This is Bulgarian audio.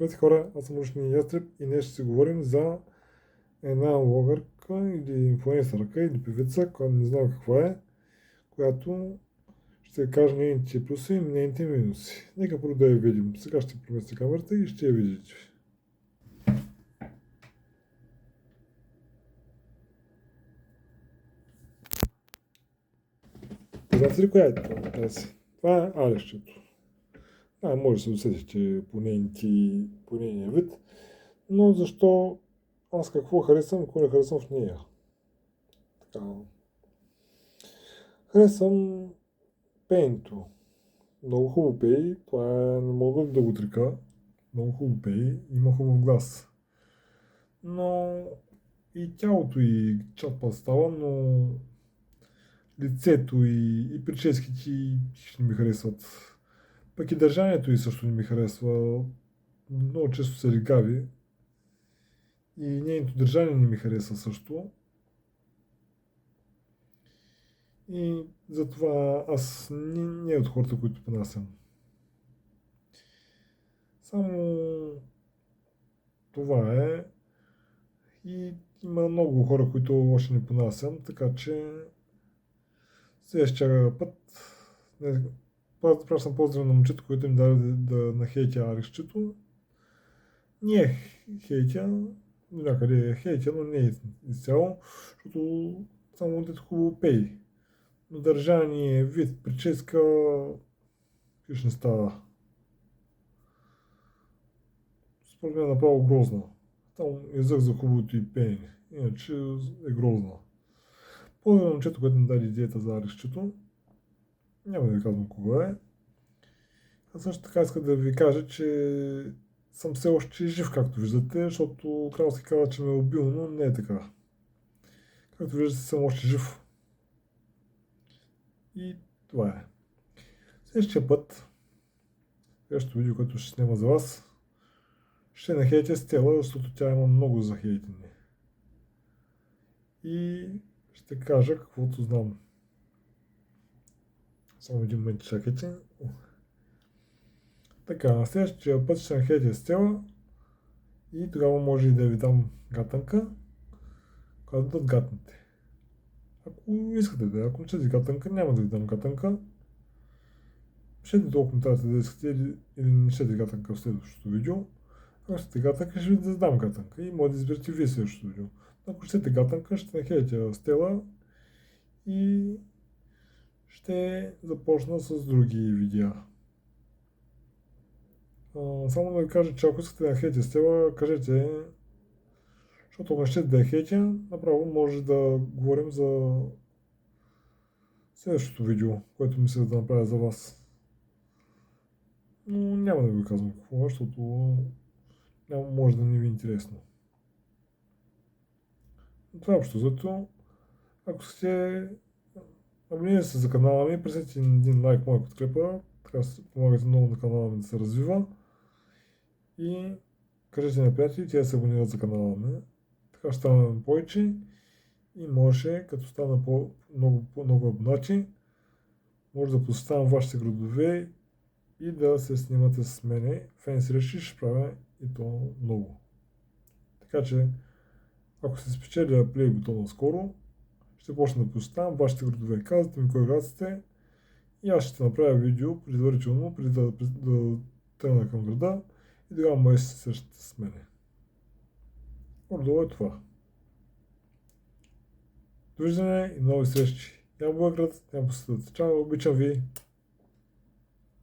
Здравейте хора, аз съм Рушния Ястреб и днес ще си говорим за една блогърка или инфлуенсърка или певица, която не знам каква е, която ще каже нейните плюси и нейните минуси. Нека първо да я видим. Сега ще преместя камерата и ще я видите. Знаете ли коя е тази? Това е Алещето. Може да се усетите по нейния вид, но защо аз какво харесвам и какво не харесвам в нея? Така. Харесвам пеенето. Много хубаво пее, това не мога да го отрека. Много хубаво пее, има хубав глас. Но и тялото и част път става, но лицето и прическите и не ми харесват. Пък и държанието и също не ми харесва. Много често се регави. И нейното държание не ми харесва също. И затова аз не е от хората, които понасям. Само това е. И има много хора, които още не понасям, така че следващия път пращам поздрав на момчето, което им даде да нахейтя Аришчето. Не е хейтя, до някъде е хейтя, но не е изцяло, защото само дето хубаво пей. Но държание, вид, прическа, киш не става. Според мен е направо грозна. Там езък за хубавото и пеене. Иначе е грозна. По-добре момчето, което ми даде идеята за Аришчето, няма да ви казвам кога е. А също така иска да ви кажа, че съм все още жив, както виждате, защото Кралски казва, че ме е убил, но не е така. Както виждате, съм още жив. И това е. Следващия път, следващото видео, което ще снима за вас, ще нахейтя Стела, защото тя има много за хейтене. И ще кажа каквото знам. Само един момент, чакайте. Така, на следващия път ще нахейтя Стела и тогава може и да ви дам гатанка, която да отгатнете. Ако искате да, ако не искате гатанка, няма да ви дам гатанка. Пишете долу коментарите да искате или не искате гатанка в следващото видео. Ако искате гатанка, ще ви да дам гатанка и може да изберете вие следващото видео. Ако искате гатанка, ще нахейтя Стела и ще започна с други видеа. Само да ви кажа, че ако искате да хейтя Стела, кажете, защото ако не ще да я хейтя, направо може да говорим за следващото видео, което мисля да направя за вас. Но няма да ви казвам какво, защото може да не ви е интересно. Това е общо зато. Ако сте абонирали се за канала ми, пресете един лайк, моя подкрепа, така помагате много на канала ми да се развива. И кажете на приятели, те да се абонират за канала ми. Така ще стана повече и може, като стана много абонати, може да посещавам вашите градове и да се снимате с мене. Фен срещи ще правя и то много. Така че, ако се спечеля плей бутона скоро, ще почна да посещавам вашите градове. Казвате ми кой град сте и аз ще направя видео предварително, преди да тръгна към града и тогава може да се срещате с мене. Отдолу е това. Довиждане и нови срещи. Няма Блаград, няма посетят. Чао, обичам ви!